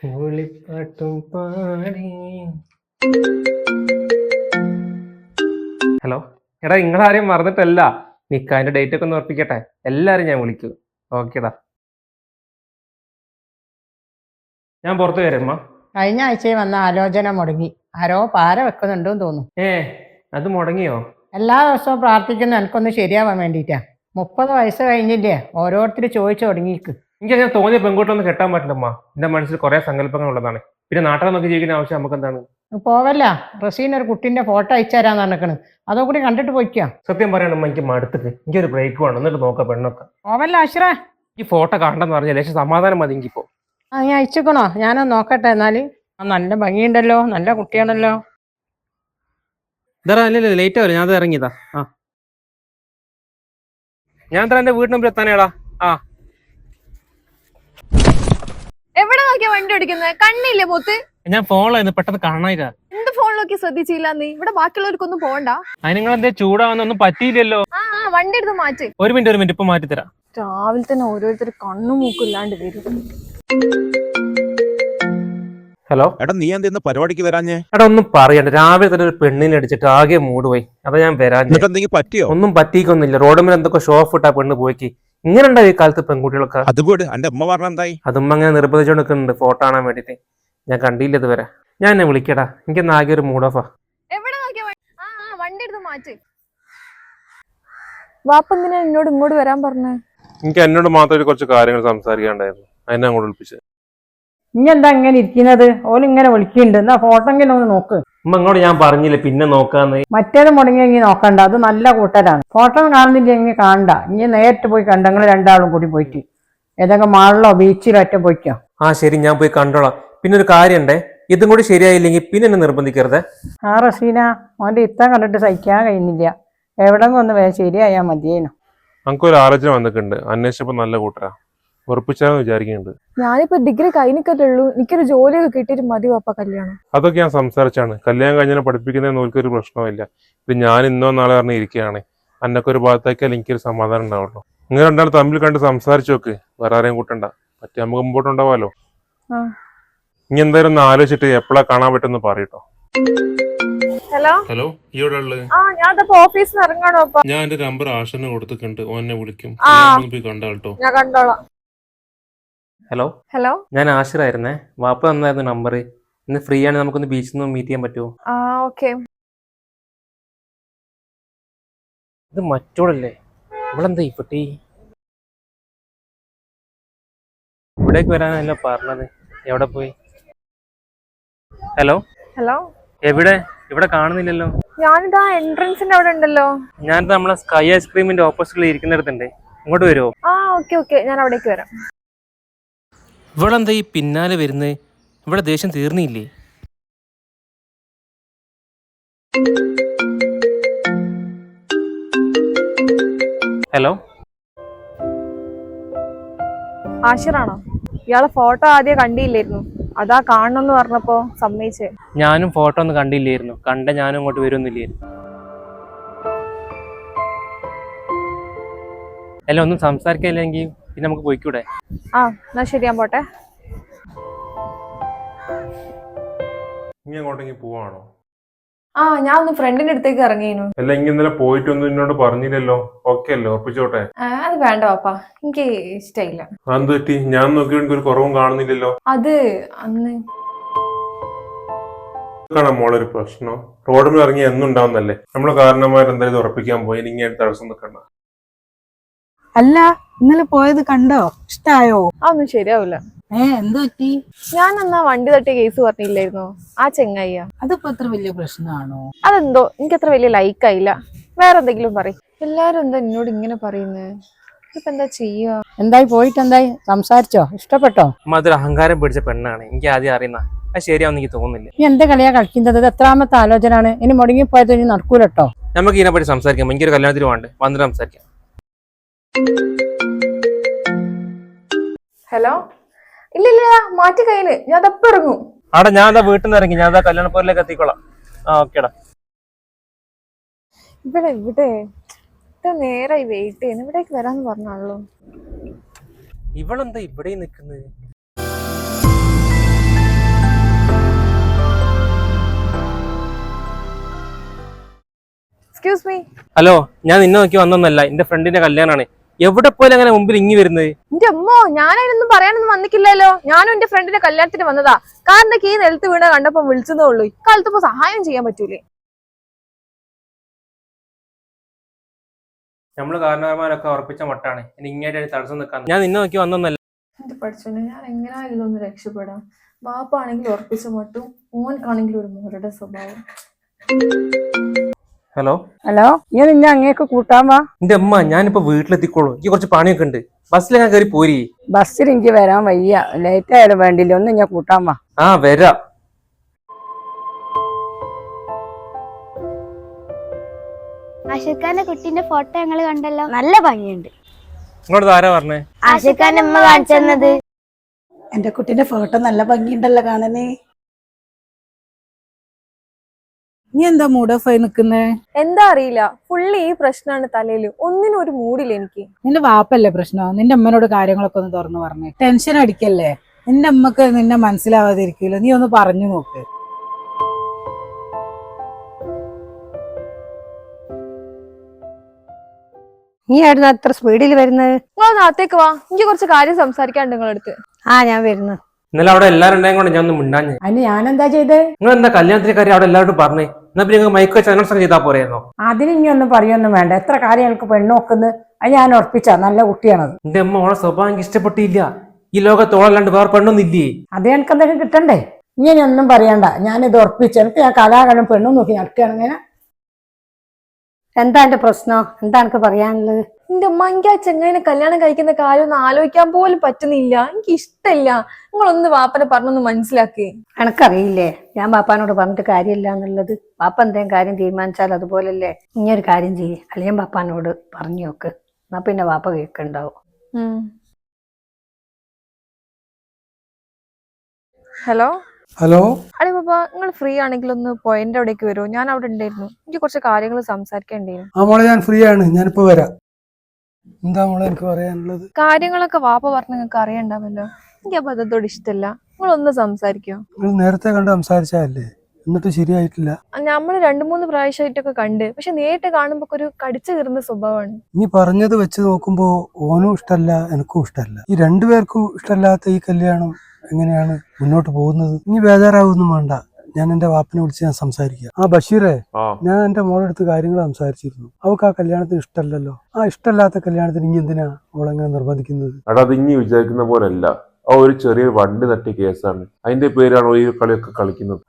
മൂളിപ്പാട്ടും പാടി. ഹലോ, എടാ നിങ്ങളാരെയും മറന്നിട്ടല്ല. നിക്കാന്റെ ഡേറ്റ് ഒക്കെ ഒന്ന് ഉറപ്പിക്കട്ടെ. എല്ലാരും ഞാൻ വിളിക്കും. ഓക്കേടാ, ഞാൻ പുറത്തു വരമ്മ. കഴിഞ്ഞ ആഴ്ചയിൽ വന്ന ആലോചന മുടങ്ങി. ആരോ പാര വെക്കുന്നുണ്ടെന്ന് തോന്നുന്നു. അത് മുടങ്ങിയോ? എല്ലാ ദിവസവും പ്രാർത്ഥിക്കുന്ന എനിക്കൊന്ന് ശരിയാവാൻ വേണ്ടിയിട്ടാ. 30 വയസ്സ് കഴിഞ്ഞില്ലേ, ഓരോരുത്തർ ചോദിച്ചു തുടങ്ങിക്ക്. എനിക്ക് അങ്ങനെ തോന്നിയ പെൺകുട്ടിയൊന്നും കെട്ടാൻ പറ്റില്ലമ്മ. എന്റെ മനസ്സിൽ കുറെ സങ്കല്പങ്ങൾ ഉള്ളതാണ്. പിന്നെ നാട്ടിൽ നോക്കി ജീവിക്കുന്ന ആവശ്യം നമുക്ക് എന്താണ്? പോവല്ല, റസീൻ ഒരു കുട്ടിന്റെ ഫോട്ടോ അയച്ചു തരാന്ന് പറഞ്ഞിക്കണ്. അതോ കൂടി കണ്ടിട്ട് പോയിക്കാ. സത്യം പറയണമ്മ, എനിക്ക് മടുത്തിട്ട് എനിക്കൊരു ബ്രേക്ക് വേണം. എന്നിട്ട് നോക്കാം പെണ്ണൊക്കെ. പോവല്ല അശ്ര, ഈ ഫോട്ടോ കാണണ്ടെന്ന് പറഞ്ഞാൽ ലേശം സമാധാനം മതി എനിക്കിപ്പോ. നീ അയച്ചിക്കണോ? ഞാനൊന്ന് നോക്കട്ടെ. എന്നാല് നല്ല ഭംഗിയുണ്ടല്ലോ, നല്ല കുട്ടിയാണല്ലോ. അല്ലല്ലോ, ലേറ്റ് ആവില്ല. ഞാൻ ഇറങ്ങിയതാ. ഞാൻ എന്റെ വീടിന് മുമ്പിൽ എത്താനേടാ. എവിടെ നോക്കിയാ വണ്ടി ഓടിക്കുന്നത്? കണ്ണില്ലേ മുത്ത്? ഞാൻ ഫോണിലായിരുന്നു, പെട്ടെന്ന് കാണാനില്ല. എന്ത് ഫോൺ നോക്കി ശ്രദ്ധിച്ചില്ല നീ? ഇവിടെ ബാക്കിയുള്ളവർക്കൊന്നും പോകണ്ട. അതിന് നിങ്ങൾ എന്തേ ചൂടാവുന്നൊന്നും പറ്റിയില്ലല്ലോ. വണ്ടി എടുത്ത് മാറ്റി. ഒരു മിനിറ്റ് ഇപ്പൊ മാറ്റിത്തരാം. രാവിലെ തന്നെ ഓരോരുത്തർ കണ്ണും മൂക്കില്ലാണ്ട് വരും. ഹലോ എടാ, നീ എന്തെന്ന് പരിപാടിക്ക് വരാഞ്ഞേ? എടാ ഒന്നും പറയണ്ട, രാവിലെ തന്നെ ഒരു പെണ്ണിനെ അടിച്ചിട്ട് ആകെ മൂഡ് പോയി. അതാ ഞാൻ വരാൻ. എന്തെങ്കിലും പറ്റിയോ? ഒന്നും പറ്റിക്കൊന്നുമില്ല. റോഡുമിൽ എന്തൊക്കെ ഷോഫ് ഇട്ടാ പെണ്ണ് പോയിക്ക്. ഇങ്ങനെ ഉണ്ടാവും ഈ കാലത്ത് പെൺകുട്ടികളൊക്കെ. അത് വീട് എന്റെ അമ്മ പറഞ്ഞ എന്തായി? അതുമ്മ അങ്ങനെ നിർബന്ധിച്ചോണ്ടിരിക്കുന്നുണ്ട് ഫോട്ടോ കാണാൻ വേണ്ടിട്ട്. ഞാൻ കണ്ടില്ല ഇതുവരെ. ഞാൻ എന്നെ വിളിക്കടാ, എനിക്കൊന്ന് ആകെ ഒരു മൂഡ് ഓഫാ. എവിടെ നോക്കിയാ വണ്ടി എടുത്ത് മാറ്റി. വാപ്പന്തിനാ എന്നോട് ഇങ്ങോട്ട് വരാൻ പറഞ്ഞേ? എനിക്ക് എന്നോട് മാത്രം കുറച്ച് കാര്യങ്ങൾ സംസാരിക്കാണ്ടായിരുന്നു. അതിനെ അങ്ങോട്ട് വിളിപ്പിച്ചത്. ഇനി എന്താ ഇങ്ങനെ ഇരിക്കുന്നത്? ഓലിങ്ങനെ വിളിക്കുന്നുണ്ട്. എന്നാ ഫോട്ടോ എങ്കിലും ഒന്ന് നോക്ക്. ഉമ്മ ഇങ്ങോട്ട് ഞാൻ പറഞ്ഞില്ലേ പിന്നെ നോക്കാന്ന്. മറ്റേത് മുടങ്ങിയെങ്കിൽ നോക്കണ്ട, അത് നല്ല കൂട്ടരാണ്. ഫോട്ടോ കാണുന്നില്ലെങ്കിൽ കാണണ്ട. ഇനി നേരിട്ട് പോയി കണ്ട, നിങ്ങൾ രണ്ടാളും കൂടി പോയിട്ട് ഏതൊക്കെ മാളിലോ ബീച്ചിലോ ഒറ്റ പോയിക്കോ. ശരി, ഞാൻ പോയി കണ്ടോളാം. പിന്നെ ഒരു കാര്യണ്ടേ, ഇതും കൂടി ശരിയായില്ലെങ്കിൽ പിന്നെ എന്നെ നിർബന്ധിക്കരുത്. റസീന, ഓന്റെ ഇത്തം കണ്ടിട്ട് സഹിക്കാൻ കഴിയുന്നില്ല. എവിടെങ്കിലും ഒന്ന് വേഗം ശരിയായാ മതിയേനു. നമുക്കൊരു ആലോചന വന്നിട്ടുണ്ട്. അന്വേഷിച്ചപ്പോ നല്ല കൂട്ടരാ. ഉറപ്പിച്ചാന്ന് വിചാരിക്കുന്നുണ്ട്. ഞാനിപ്പോ ഡിഗ്രി കഴിഞ്ഞിട്ടുള്ളൂ. എനിക്കൊരു ജോലിയൊക്കെ കിട്ടിയിട്ട് മതി വാപ്പ കല്യാണം. അതൊക്കെ ഞാൻ സംസാരിച്ചാണ്. കല്യാണം കഴിഞ്ഞാൽ പഠിപ്പിക്കുന്നതിന് ഒരു പ്രശ്നമില്ല. ഇത് ഞാൻ ഇന്നോ നാളെ പറഞ്ഞ് ഇരിക്കുകയാണ്. അന്നൊക്കെ ഒരു ഭാഗത്തേക്കാൽ എനിക്കൊരു സമാധാനം ഉണ്ടാവുള്ളൂ. നിങ്ങൾ രണ്ടാളും തമ്മിൽ കണ്ട് സംസാരിച്ചു നോക്ക്. വേറെ ആരെയും കൂട്ടണ്ട. പറ്റി നമുക്ക് മുമ്പോട്ട് ഉണ്ടാവാലോ. ഇനി എന്തായാലും ഒന്ന് ആലോചിച്ചിട്ട് എപ്പോഴാ കാണാൻ പറ്റുമെന്ന് പറയട്ടോ. ഹലോ ഹലോ, ഇവിടെ ഉള്ളത്? ഞാൻ ഓഫീസിൽ ഇറങ്ങണോ? ഞാൻ എന്റെ നമ്പർ ആഷന് കൊടുത്തിട്ടുണ്ട്. ഓനെ വിളിക്കും. പോയി കണ്ടാട്ടോ. ഞാൻ കണ്ടോളാം. ഹലോ ഹലോ, ഞാൻ ആഷിറായിരുന്നേ. വാപ്പ തന്നായിരുന്നു നമ്പർ. ഇന്ന് ഫ്രീ ആണ്, നമുക്കൊന്ന് ബീച്ചിൽ നിന്ന് മീറ്റ് ചെയ്യാൻ പറ്റുമോ? ഓക്കെ. ഇത് മറ്റോളല്ലേ? ഇവളെന്താ ഈ കുട്ടി ഇവിടേക്ക് വരാനല്ലോ പറഞ്ഞത്? എവിടെ പോയി? ഹലോ ഹലോ, എവിടെ? ഇവിടെ കാണുന്നില്ലല്ലോ. ഞാനിതാ എൻട്രൻസിന്റെ അവിടെ ഉണ്ടല്ലോ. ഞാനിത് നമ്മളെ സ്കൈ ഐസ്ക്രീമിന്റെ ഓപ്പോസിറ്റിൽ ഇരിക്കുന്നിടത്തുണ്ട്. ഇങ്ങോട്ട് വരുമോ? ഓക്കെ, ഞാൻ അവിടേക്ക് വരാം. ഇവളെന്താ ഈ പിന്നാലെ വരുന്നത്? ഇവിടെ ദേഷ്യം തീർന്നില്ലേ? ഹലോ, ആഷിറാണോ? ഇയാളെ ഫോട്ടോ ആദ്യം കണ്ടില്ലായിരുന്നു, അതാ കാണണമെന്ന് പറഞ്ഞപ്പോ സമ്മതിച്ചേ. ഞാനും ഫോട്ടോ ഒന്നും കണ്ടില്ലായിരുന്നു. കണ്ട ഞാനും ഇങ്ങോട്ട് വരുന്നില്ലായിരുന്നു. അല്ല, ഒന്നും സംസാരിക്കില്ലെങ്കിൽ പിന്നെ നമുക്ക് പോയിക്കൂടെ? എന്നാ ശരി, ഞാൻ പോട്ടെ. ഇനി അങ്ങോട്ടെങ്കിൽ പോവാണോ? ഞാൻ ഒന്ന് ഫ്രണ്ടിന്റെ അടുത്തേക്ക് ഇറങ്ങിയിരുന്നു. അല്ല, ഇന്നലെ പോയിട്ടൊന്നും എന്നോട് പറഞ്ഞില്ലല്ലോ. ഓക്കെ അല്ലേ? ഉറപ്പിച്ചോട്ടെ? അത് വേണ്ട പാപ്പാ, എനിക്ക് ഇഷ്ടമില്ല. എന്ത് പറ്റി? ഞാൻ നോക്കിയിട്ട് ഒരു കുറവും കാണുന്നില്ലല്ലോ. അത് അന്ന് കാണാൻ മോളൊരു പ്രശ്നം. റോഡിൽ ഇറങ്ങി എന്നുണ്ടാവുന്നല്ലേ. നമ്മള് കാരണന്മാരെന്തായാലും ഉറപ്പിക്കാൻ പോയി. ഇനി തടസ്സം നിൽക്കണ്ട. അല്ല, ഇന്നലെ പോയത് കണ്ടോ? ഇഷ്ടായോ? അതൊന്നും ശരിയാവില്ല. എന്ത് പറ്റി? ഞാൻ അന്നാ വണ്ടി തട്ടിയ കേസ് പറഞ്ഞില്ലായിരുന്നോ? ആ ചെങ്ങയ്യ. അതിപ്പോ അത്ര വലിയ പ്രശ്നമാണോ? അതെന്തോ എനിക്ക് അത്ര വലിയ ലൈക്കായില്ല. വേറെ എന്തെങ്കിലും പറയും. എല്ലാരും എന്താ എന്നോട് ഇങ്ങനെ പറയുന്നത്? ഇപ്പൊ എന്താ ചെയ്യാ? എന്തായി പോയിട്ട് എന്തായി? സംസാരിച്ചോ? ഇഷ്ടപ്പെട്ടോ? അതൊരു അഹങ്കാരം പിടിച്ച പെണ്ണാണ്. എനിക്ക് ആദ്യം അറിയുന്ന. അത് ശരിയാവുന്ന എനിക്ക് തോന്നുന്നില്ല. നീ എന്ത് കളിയാ കളിക്കുന്നത്? ഇത് എത്രാമത്തെ ആലോചനയാണ്? ഇനി മുടങ്ങിപ്പോയത് ഇനി നടക്കൂലട്ടോ. നമുക്ക് ഇതിനെപ്പറ്റി സംസാരിക്കാം. എനിക്കൊരു കല്യാണത്തിന് വേണ്ട, വന്നിട്ട് സംസാരിക്കാം. ഹലോ, ഇല്ല, മാറ്റി കയ്യില്. ഞാൻ അതപ്പം ഇറങ്ങും. ഞാൻ വീട്ടിൽ നിന്ന് ഇറങ്ങി. ഞാൻ കല്യാണപ്പോരിലേക്ക് എത്തിക്കോളാം. ഓക്കേടാ. ഇവിടെ ഇത്ര നേരായി വെയിറ്റ് ചെയ്യുന്നു. ഇവിടേക്ക് വരാന്ന് പറഞ്ഞാണല്ലോ. ഇവളെന്താ ഇവിടെ നിൽക്കുന്നത്? Excuse me. ഹലോ, ഞാൻ നിന്നെ നോക്കി വന്നൊന്നല്ല, എന്റെ ഫ്രണ്ടിന്റെ കല്യാണമാണ്. എവിടെ പോലും അങ്ങനെ മുമ്പിൽ ഇങ്ങി വരുന്നത്? എന്റെ അമ്മോ, ഞാനതിനൊന്നും പറയാനൊന്നും വന്നിക്കില്ലല്ലോ. ഞാനും എന്റെ ഫ്രണ്ടിന്റെ കല്യാണത്തിന് വന്നതാ. കാറിന്റെ കീ നിലത്ത് വീണ കണ്ടപ്പോ വിളിച്ചതേ ഉള്ളൂ. ഇക്കാലത്ത് ഇപ്പൊ സഹായം ചെയ്യാൻ പറ്റൂലേ? നമ്മള് കാരണവന്മാരൊക്കെ ഉറപ്പിച്ച മട്ടാണ്. ഇനി ഇങ്ങോട്ട് തടസ്സം നിൽക്കാൻ ഞാൻ നിന്നെ നോക്കി വന്നൊന്നല്ല. എന്റെ പഠിച്ചോനെ, ഞാൻ എങ്ങനെയാ ഇതൊന്ന് രക്ഷപ്പെടാം. ബാപ്പാണെങ്കിൽ ഉറപ്പിച്ച മട്ടും, മോൻക്കാണെങ്കിൽ ഒരു മോരുടെ സ്വഭാവം. ഹലോ ഹലോ, നീ നിന്നെ അങ്ങേക്ക് കൂട്ടാൻ വാ. എന്റെ അമ്മ, ഞാനിപ്പോ വീട്ടിലെത്തിക്കോളൂ. എനിക്ക് കുറച്ച് പണിയൊക്കെ ഉണ്ട്. ബസ്സിൽ ഞാൻ കയറി പോരി. ബസ്സിൽ എനിക്ക് വരാൻ വയ്യ, ലേറ്റ് ആയാലും വേണ്ടില്ല, ഒന്ന് ഞാൻ കൂട്ടാൻ വാ. ആ വരാം. ആഷിഖാന്റെ കുട്ടീന്റെ ഫോട്ടോ ഞങ്ങൾ കണ്ടല്ലോ, നല്ല ഭംഗിയുണ്ട്. നിങ്ങളോട് ആരാ പറഞ്ഞേ? ആഷിഖാന്റെ അമ്മ കാണിച്ചു തന്നത്. എന്റെ കുട്ടീന്റെ ഫോട്ടോ നല്ല ഭംഗിയുണ്ടല്ലോ കാണാനേ. നീ എന്താ മൂഡ് ഓഫ് ആയി നിക്കുന്നേ? എന്താ അറിയില്ല, ഫുള്ളി ഈ പ്രശ്നമാണ് തലയില്. ഒന്നിനും ഒരു മൂഡില്ല എനിക്ക്. നിന്റെ വാപ്പല്ലേ പ്രശ്നം? നിന്റെ അമ്മനോട് കാര്യങ്ങളൊക്കെ ഒന്ന് തുറന്നു പറഞ്ഞേ. ടെൻഷൻ അടിക്കല്ലേ. നിന്റെ അമ്മക്ക് നിന്നെ മനസ്സിലാവാതിരിക്കില്ല. നീ ഒന്ന് പറഞ്ഞു നോക്ക്. നീ ആയിരുന്നു അത്ര സ്പീഡിൽ വരുന്നത്? നിങ്ങളൊന്ന് അകത്തേക്ക് വാ, എനിക്ക് കുറച്ച് കാര്യം സംസാരിക്കാണ്ട് നിങ്ങളടുത്ത്. ഞാൻ വരുന്നു. ഇന്നലെ അവിടെ എല്ലാവരും ഉണ്ടായും കൊണ്ട് ഞാൻ ഒന്ന് മിണ്ടാഞ്ഞ്. അതിന് ഞാനെന്താ ചെയ്തേ? നിങ്ങൾ എന്താ കല്യാണത്തിന്റെ കാര്യം അവിടെ എല്ലാവരോടും പറഞ്ഞേ? എന്നാ പിന്നെ നിങ്ങൾ മൈക്ക് വെച്ച് അനൗൺസ് ചെയ്താൽ പോരെയെന്നോ? അതിന് ഇനി ഒന്നും പറയൊന്നും വേണ്ട. എത്ര കാര്യം എനിക്ക് പെണ്ണ് നോക്കുന്നത്. അത് ഞാൻ ഉറപ്പിച്ച നല്ല കുട്ടിയാണത്. എന്റെ അമ്മ ഓളെ സ്വഭാവം എനിക്ക് ഇഷ്ടപ്പെട്ടില്ല. ഈ ലോകത്തോളല്ലാണ്ട് വേറെ പെണ്ണൊന്നില്ലേ? അത് എനിക്ക് എന്തൊക്കെ കിട്ടണ്ടേ? ഇനി ഒന്നും പറയണ്ട, ഞാനിത് ഉറപ്പിച്ച. എനിക്ക് ഞാൻ കലാകാലം പെണ്ണും നോക്കി നടക്കുകയാണ്. ഇങ്ങനെ എന്താ എന്റെ പ്രശ്നം? എന്താ എനിക്ക് പറയാനുള്ളത്? എന്റെ അമ്മ, എനിക്ക് ആ ചെങ്ങായിനെ കല്യാണം കഴിക്കുന്ന കാര്യം ഒന്ന് ആലോചിക്കാൻ പോലും പറ്റുന്നില്ല. എനിക്ക് ഇഷ്ടമില്ല. നിങ്ങളൊന്ന് വാപ്പനെ പറഞ്ഞൊന്ന് മനസ്സിലാക്കി. എനക്കറിയില്ലേ ഞാൻ പാപ്പാനോട് പറഞ്ഞിട്ട് കാര്യമില്ല എന്നുള്ളത്. പാപ്പ എന്തെങ്കിലും കാര്യം തീരുമാനിച്ചാൽ അതുപോലല്ലേ. ഇനിയൊരു കാര്യം ചെയ്യേ, അല്ലെങ്കിൽ പാപ്പാനോട് പറഞ്ഞു നോക്ക്. എന്നാ പിന്നെ വാപ്പ കേൾക്കുണ്ടാവും. ഹലോ ഹലോ, അടേ പാപ്പ, നിങ്ങൾ ഫ്രീ ആണെങ്കിൽ ഒന്ന് പോയിന്റ് അവിടേക്ക് വരുമോ? ഞാൻ അവിടെ ഉണ്ടായിരുന്നു. എനിക്ക് കുറച്ച് കാര്യങ്ങൾ സംസാരിക്കേണ്ടിയിരുന്നു. ആ മോളെ, ഞാൻ ഫ്രീ ആണ്, ഞാനിപ്പോ വരാം. എന്താ മോളെ എനിക്ക് പറയാനുള്ളത്? കാര്യങ്ങളൊക്കെ വാപ്പ പറഞ്ഞ നിങ്ങൾക്ക് അറിയണ്ടാവല്ലോ. എനിക്ക് അപ്പൊ അതോട് ഇഷ്ടമല്ല. നിങ്ങളൊന്ന് സംസാരിക്കോ? നിങ്ങൾ നേരത്തെ കണ്ട് സംസാരിച്ചതല്ലേ, എന്നിട്ട് ശരിയായിട്ടില്ല. നമ്മള് 2-3 പ്രാവശ്യമായിട്ടൊക്കെ കണ്ട്, പക്ഷെ നേരിട്ട് കാണുമ്പോ ഒരു കടിച്ചു കീറുന്ന സ്വഭാവമാണ്. നീ പറഞ്ഞത് വെച്ച് നോക്കുമ്പോ ഓനും ഇഷ്ടല്ല, എനിക്കും ഇഷ്ടല്ല. ഈ രണ്ടുപേർക്കും ഇഷ്ടല്ലാത്ത ഈ കല്യാണം എങ്ങനെയാണ് മുന്നോട്ട് പോകുന്നത്? നീ ബേജാറാവൊന്നും വേണ്ട. ഞാൻ എന്റെ വാപ്പനെ വിളിച്ച് ഞാൻ സംസാരിക്കാം. ആ ബഷീറെ, ഞാൻ എന്റെ മോളെടുത്ത് കാര്യങ്ങൾ സംസാരിച്ചിരുന്നു. അവൾക്ക് ആ കല്യാണത്തിന് ഇഷ്ടമല്ലല്ലോ. ആ ഇഷ്ടമല്ലാത്ത കല്യാണത്തിന് ഇനി എന്തിനാ അവളെങ്ങനെ നിർബന്ധിക്കുന്നത്? എടാ, അത് ഇനി വിചാരിക്കുന്ന പോലല്ല. ആ ഒരു ചെറിയ വണ്ടി തട്ടിയ കേസാണ്. അതിന്റെ പേരാണ് ഈ കളിയൊക്കെ കളിക്കുന്നത്.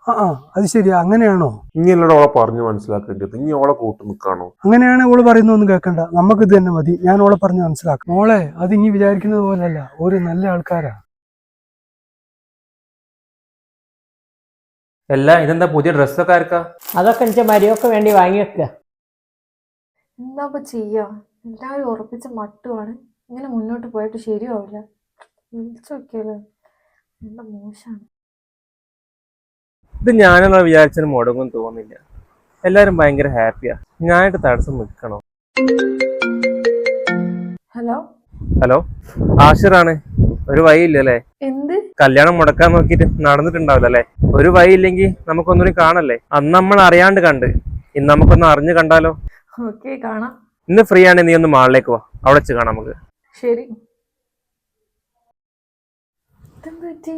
അത് ശരിയാ, അങ്ങനെയാണോ? ഇനിയല്ലടാ ഓളെ പറഞ്ഞു മനസ്സിലാക്കേണ്ടത്. ഇനി ഓളെ കൂട്ടു നിൽക്കാണോ? അങ്ങനെയാണ് ഓള് പറയുന്നൊന്നും കേൾക്കണ്ട, നമുക്ക് ഇത് തന്നെ മതി. ഞാൻ ഓളെ പറഞ്ഞ് മനസ്സിലാക്കാം. മോളെ, അത് ഇനി വിചാരിക്കുന്നത് പോലല്ല. ഒരു നല്ല ആൾക്കാരാ. അല്ല, ഇതെന്താ പുതിയ ഡ്രസ്സൊക്കെ ആർക്കാ? അതൊക്കെ എനിക്ക് മരിയൊക്കെ വേണ്ടി വാങ്ങി വെക്കുക. എന്താ ചെയ്യാ? എല്ലാവരും ഉറപ്പിച്ച മട്ടുമാണ്. ഇങ്ങനെ മുന്നോട്ട് പോയിട്ട് ശരിയാവില്ല. വിളിച്ചു നോക്കിയാലോ? എന്താ മോശമാണ്. ഇത് ഞാനെന്നാ വിചാരിച്ചാലും മുടങ്ങും തോന്നില്ല. എല്ലാരും ഭയങ്കര ഹാപ്പിയാ. ഞാനായിട്ട് തടസ്സം നിൽക്കണോ? ഹലോ ഹലോ, ആഷിറാണ്. ഒരു വഴിയില്ലല്ലേ? എന്ത്? കല്യാണം മുടക്കാൻ നോക്കിയിട്ട് നടന്നിട്ടുണ്ടാവില്ല അല്ലേ? ഒരു വഴിയില്ലെങ്കിൽ നമുക്കൊന്നുകൂടി കാണല്ലേ? അന്ന് നമ്മൾ അറിയാണ്ട് കണ്ട്, ഇന്ന് നമുക്കൊന്ന് അറിഞ്ഞു കണ്ടാലോ? ഓക്കെ, കാണാം. ഇന്ന് ഫ്രീ ആണ്, നീ ഒന്ന് മാളിലേക്ക് വാ, അവിടെ വെച്ച് കാണാം നമുക്ക്. ശരി. ഇതെന്ത് പറ്റി?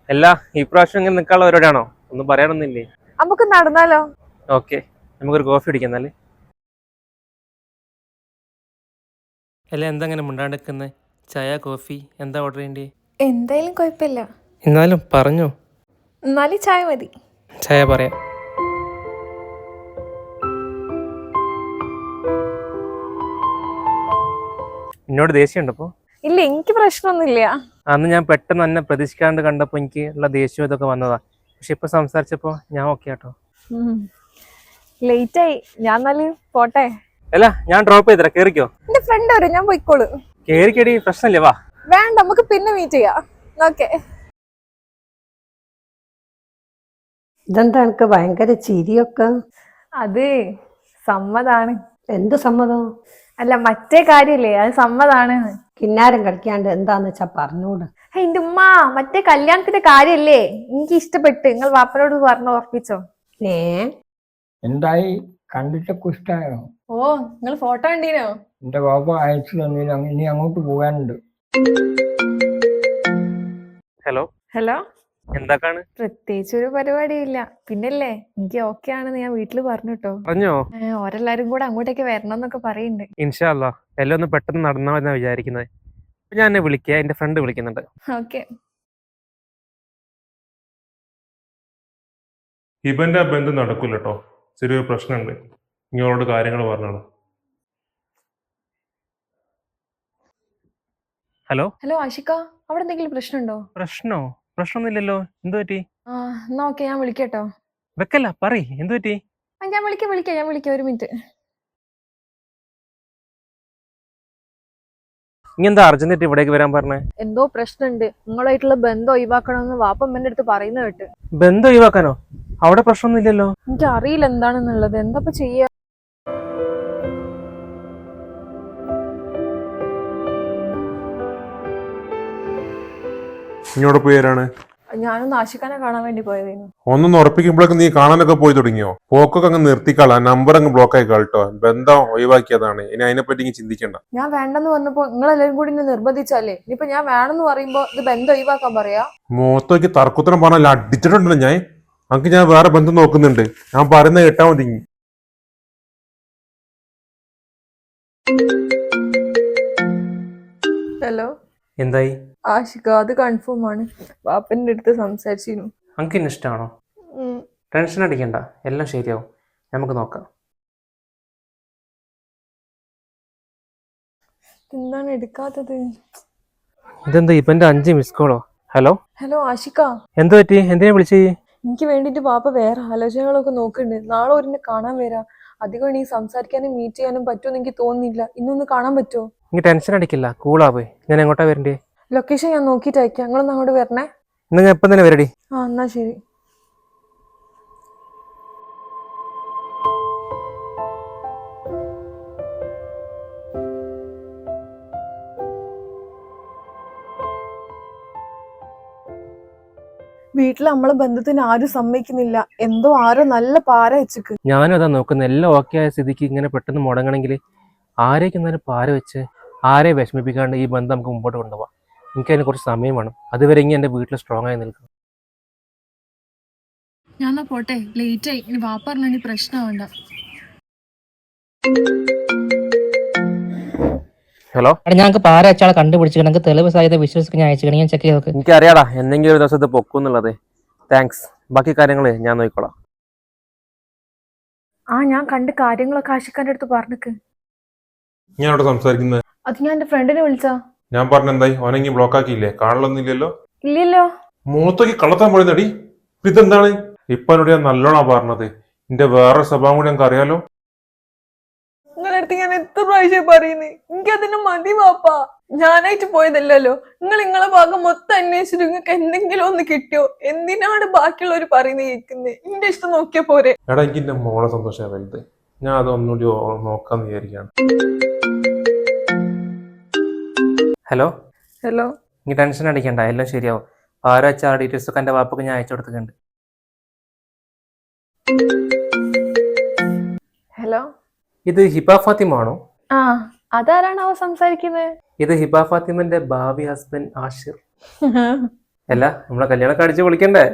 അല്ല, ഈ പ്രാവശ്യം ഇങ്ങനെ നിൽക്കാനുള്ള പരിപാടിയാണോ? ഒന്നും പറയാനൊന്നുമില്ലേ? നമുക്ക് നടന്നാലോ? ഓക്കെ, നമുക്കൊരു കോഫി അടിക്കാം എന്നാല്. അല്ല, എന്താ അങ്ങനെ മുണ്ടാണ്ടിരിക്കുന്നത്? ചായ, കോഫി എന്താ ഓർഡർ ചെയ്യേണ്ടി? എന്തായാലും കുഴപ്പമില്ല. എന്നാലും പറഞ്ഞോ. എന്നാലും ചായ മതി. ചായ പറയാം. എന്നോട് ദേഷ്യമുണ്ടപ്പോ? ഇല്ല, എനിക്ക് പ്രശ്നമൊന്നുമില്ല. അന്ന് ഞാൻ പെട്ടെന്ന് തന്നെ പ്രതീക്ഷിക്കാണ്ട് കണ്ടപ്പോൾ എനിക്ക് ഉള്ള ദേഷ്യം ഇതൊക്കെ വന്നതാ. പക്ഷെ ഇപ്പൊ സംസാരിച്ചപ്പോ ഞാൻ ഓക്കെ ആട്ടോ. ലേറ്റ് ആയി, ഞാൻ എന്നാലും പോട്ടെ. അല്ല, ഞാൻ ഡ്രോപ്പ് ചെയ്തരാ, കേറിക്കോ. എന്റെ ഫ്രണ്ട് വരും, ഞാൻ പോയിക്കോളൂ. കേറിക്കടി, പ്രശ്നമില്ലേ, വാ. വേണ്ട, നമുക്ക് പിന്നെ മീറ്റ് ചെയ്യാം. ഓക്കെ. ഇതെന്താ എനിക്ക് ഭയങ്കര ചിരിയൊക്കെ? അത് സമ്മതാണ്. എന്ത് സമ്മതം? അല്ല മറ്റേ കാര്യല്ലേ അത് സമ്മതാണ്. കിന്നാരം കളിക്കാണ്ട് എന്താന്ന് വെച്ചാ പറഞ്ഞൂട്. എന്റെ ഉമ്മ മറ്റേ കല്യാണത്തിന്റെ കാര്യല്ലേ എനിക്ക് ഇഷ്ടപ്പെട്ട്. നിങ്ങൾ വാപ്പനോട് പറഞ്ഞു ഉറപ്പിച്ചോ? ഏ എന്തായി, കണ്ടിട്ടൊക്കെ ഇഷ്ടമായോ? ഓ നിങ്ങൾ ഫോട്ടോ കണ്ടീനോ? എന്റെ ബാബ അയച്ചു തന്നില്ല, ഇനി അങ്ങോട്ട് പോകാനുണ്ട്. Hello, hello. എന്താക്കാണ്? പ്രത്യേകിച്ച് ഒരു പരിപാടിയില്ല. പിന്നല്ലേ എനിക്ക് ഓക്കെ ആണെന്ന് ഞാൻ വീട്ടിൽ പറഞ്ഞിട്ടോ. പറഞ്ഞോ? ഓരെല്ലാരും കൂടെ അങ്ങോട്ടേക്ക് വരണം എന്നൊക്കെ പറയുന്നുണ്ട്. ഇൻഷാ അല്ലാ എല്ലാം ഒന്ന് പെട്ടെന്ന് നടന്നാ മതി വിചാരിക്കുന്നത്. ഞാൻ എന്നെ വിളിക്കുക, എന്റെ ഫ്രണ്ട് വിളിക്കുന്നുണ്ട്. ഓക്കെ. ഹിബന്റെ ആ ബന്ധം നടക്കൂല കേട്ടോ, ചെറിയൊരു പ്രശ്നമുണ്ട്. നിങ്ങളോട് കാര്യങ്ങൾ പറഞ്ഞോളൂ. ഹലോ. ഹലോ ആഷിക, അവിടെ എന്തെങ്കിലും പ്രശ്നമുണ്ടോ? പ്രശ്നമൊന്നുമില്ലല്ലോ. എന്തു പറ്റി? എന്നാ ഓക്കെ, ഞാൻ വിളിക്കട്ടോ. വെക്കല്ല, പറയ്, എന്തു പറ്റി? ഞാൻ വിളിക്കാം ഒരു മിനിറ്റ്. ഇനി എന്താ അർജന്റായിട്ട് ഇവിടേക്ക് വരാൻ പറഞ്ഞേ? എന്തോ പ്രശ്നമുണ്ട്, നിങ്ങളായിട്ടുള്ള ബന്ധം ഒഴിവാക്കണമെന്ന് വാപ്പമ്മന്റെ അടുത്ത് പറയുന്ന കേട്ട്. ബന്ധം ഒഴിവാക്കാനോ? അവിടെ പ്രശ്നമൊന്നുമില്ലല്ലോ. എനിക്ക് അറിയില്ല എന്താണെന്നുള്ളത്. എന്താ ചെയ്യാ? ഇങ്ങോട്ട് പോയി ആരാണ്? ഞാനൊന്ന് ആഷിഖാനെ കാണാൻ വേണ്ടി പോയതായിരുന്നു. ഒന്നൊന്ന് ഉറപ്പിക്കുമ്പോഴേക്ക് നീ കാണാനൊക്കെ പോയി തുടങ്ങിയോ? പോക്കൊക്കെ അങ്ങ് നിർത്തിക്കളാ, നമ്പർ അങ്ങ് ബ്ലോക്ക് ആയി കേട്ടോ. ബന്ധം ഒഴിവാക്കിയതാണ്, ഇനി അതിനെപ്പറ്റി ഇങ്ങ് ചിന്തിക്കണ്ട. ഞാൻ വേണ്ടെന്ന് പറഞ്ഞപ്പോ നിങ്ങളെല്ലാരും കൂടി എന്നെ നിർബന്ധിച്ചാലേ ഇനിയിപ്പോ ഞാൻ വേണമെന്ന് പറയുമ്പോ ഇത് ബന്ധം ഒഴിവാക്കാൻ പറയാ? മുഖത്തേക്ക് തർക്കുത്തരം പറഞ്ഞാൽ അടിച്ചിട്ടുണ്ടല്ലോ ഞാൻ. നമുക്ക് ഞാൻ വേറെ ബന്ധം നോക്കുന്നുണ്ട്, ഞാൻ പറയുന്നത് കേട്ടാ മതി. ഹലോ. എന്തായി? ആഷിക അത് കൺഫേം ആണ്. വാപ്പന്റെ അടുത്ത് സംസാരിച്ചിരുന്നു. അങ്കിന് ഇഷ്ടമാണോ? ടെൻഷൻ അടിക്കണ്ട, എല്ലാം ശരിയാവും, നമുക്ക് നോക്കാം. എന്താണ് എടുക്കാത്തത്? ഇതെന്താ ഇപ്പന്റെ 5 മിസ് കോളോ? ഹലോ. ഹലോ ആഷിക, എന്തു പറ്റി? എന്തിനാ വിളിച്ചേ? എനിക്ക് വേണ്ടിട്ട് പാപ്പ വേറെ ആലോചനകളൊക്കെ നോക്കുന്നുണ്ട്. നാളെ ഒരെന്നെ കാണാൻ വരാം. അധികം ഇനി സംസാരിക്കാനും മീറ്റ് ചെയ്യാനും പറ്റുമെന്ന് എനിക്ക് തോന്നുന്നില്ല. ഇന്നൊന്ന് കാണാൻ പറ്റുമോ? ഇനി ടെൻഷൻ അടിക്കില്ല, കൂളാവേ. ഞാൻ എങ്ങോട്ടാ വരണ്ടേ? ലൊക്കേഷൻ ഞാൻ നോക്കിയിട്ട് അയക്കാം. നിങ്ങളൊന്ന് അങ്ങോട്ട് വരണേ. നിങ്ങൾ എപ്പം തന്നെ വരടി. എന്നാ ശരി. വീട്ടിൽ നമ്മളെ ബന്ധത്തിന് ആരും സമ്മതിക്കുന്നില്ല. എന്തോ ആരോ നല്ല പാര വെച്ചിക്ക്. ഞാനും അതാ നോക്കുന്നത്. എല്ലാം ഓക്കെ ആയ സ്ഥിതിക്ക് ഇങ്ങനെ പെട്ടെന്ന് മുടങ്ങണമെങ്കിൽ ആരേക്ക് എന്നാലും പാര വെച്ച് ആരെ വിഷമിപ്പിക്കാണ്ട് ഈ ബന്ധം നമുക്ക് മുമ്പോട്ട് കൊണ്ടുപോകാം. എനിക്കതിന് കുറച്ച് സമയം വേണം. അതുവരെ ഇങ്ങനെ എൻ്റെ വീട്ടിൽ സ്ട്രോങ് ആയി നിൽക്കണം. ഞാൻ പോട്ടെ, ലേറ്റ് ആയി. ഇനി വാപ്പ പറഞ്ഞ പ്രശ്നമാവണ്ട. ഹലോ. ഞങ്ങൾക്ക് പാര വെച്ചാളെ കണ്ടുപിടിച്ചിട്ട് തെളിവ് സാധ്യത വിശ്വസിച്ച് ഞാൻ അയച്ചു. ഞാൻ ചെക്ക് ചെയ്ത് എനിക്കറിയാടാ എന്തെങ്കിലും ഒരു ദിവസത്തെ പൊക്കുന്നുള്ളത്. താങ്ക്സ്. ബാക്കി കാര്യങ്ങൾ ഞാൻ നോക്കിക്കോളാം. ഞാൻ കണ്ട് കാര്യങ്ങളൊക്കെ ആഷിഖാന്റെ അടുത്ത് പറഞ്ഞിക്ക്. ഞാൻ അവിടെ സംസാരിക്കുന്നത് അത് ഞാൻ എന്റെ ഫ്രണ്ടിനെ വിളിച്ചാ. ഞാൻ പറഞ്ഞ എന്തായി? ഓനെങ്കി ബ്ലോക്ക് ആക്കിയില്ലേ? കാണലൊന്നുമില്ലല്ലോ. ഇല്ലല്ലോ. മുഖത്തേക്ക് കള്ളത്താൻ പോയിരുന്നടി. ഇതെന്താണ്? ഇപ്പൊ എന്നോട് ഞാൻ നല്ലോണാ പറഞ്ഞത്. എന്റെ വേറെ സ്വഭാവം കൂടി ഞങ്ങൾക്ക് അറിയാലോ. നിങ്ങളടുത്ത് ഞാൻ എത്ര പ്രാവശ്യം പറയുന്നേ, എനിക്ക് അതിന് മതി വാപ്പാ. ഞാനായിട്ട് പോയതല്ലല്ലോ. നിങ്ങളെ ഭാഗം മൊത്തം അന്വേഷിച്ചിട്ട് നിങ്ങൾക്ക് എന്തെങ്കിലും ഒന്ന് കിട്ടിയോ? എന്തിനാണ് ബാക്കിയുള്ളവർ പറയുന്നത് കേൾക്കുന്നത്? എന്റെ ഇഷ്ടം നോക്കിയാ പോരെ? എടാ, എനിക്ക് എന്റെ മോളെ സന്തോഷം വലുത്. ഞാൻ അത് ഒന്നുകൂടി നോക്കാന്ന് വിചാരിക്കുകയാണ്. ഹലോ. ഹലോ. നീ ടെൻഷൻ അടിക്കണ്ട, എല്ലാം ശരിയാവും. പാര വെച്ച ആ ഡീറ്റെയിൽസ് ഒക്കെ എൻ്റെ വാപ്പൊക്കെ ഞാൻ അയച്ചു കൊടുത്തിട്ടുണ്ട്. ഹലോ. ഇത് ഹിബ ഫാത്തിമ ആണോ? അതാരാണാവോ സംസാരിക്കുന്നത്? ഇത് ഹിബ ഫാത്തിമന്റെ ഭാവി ഹസ്ബൻഡ് ആഷിർ. അല്ല, നമ്മളെ കല്യാണം അടിച്ച് വിളിക്കണ്ടേ?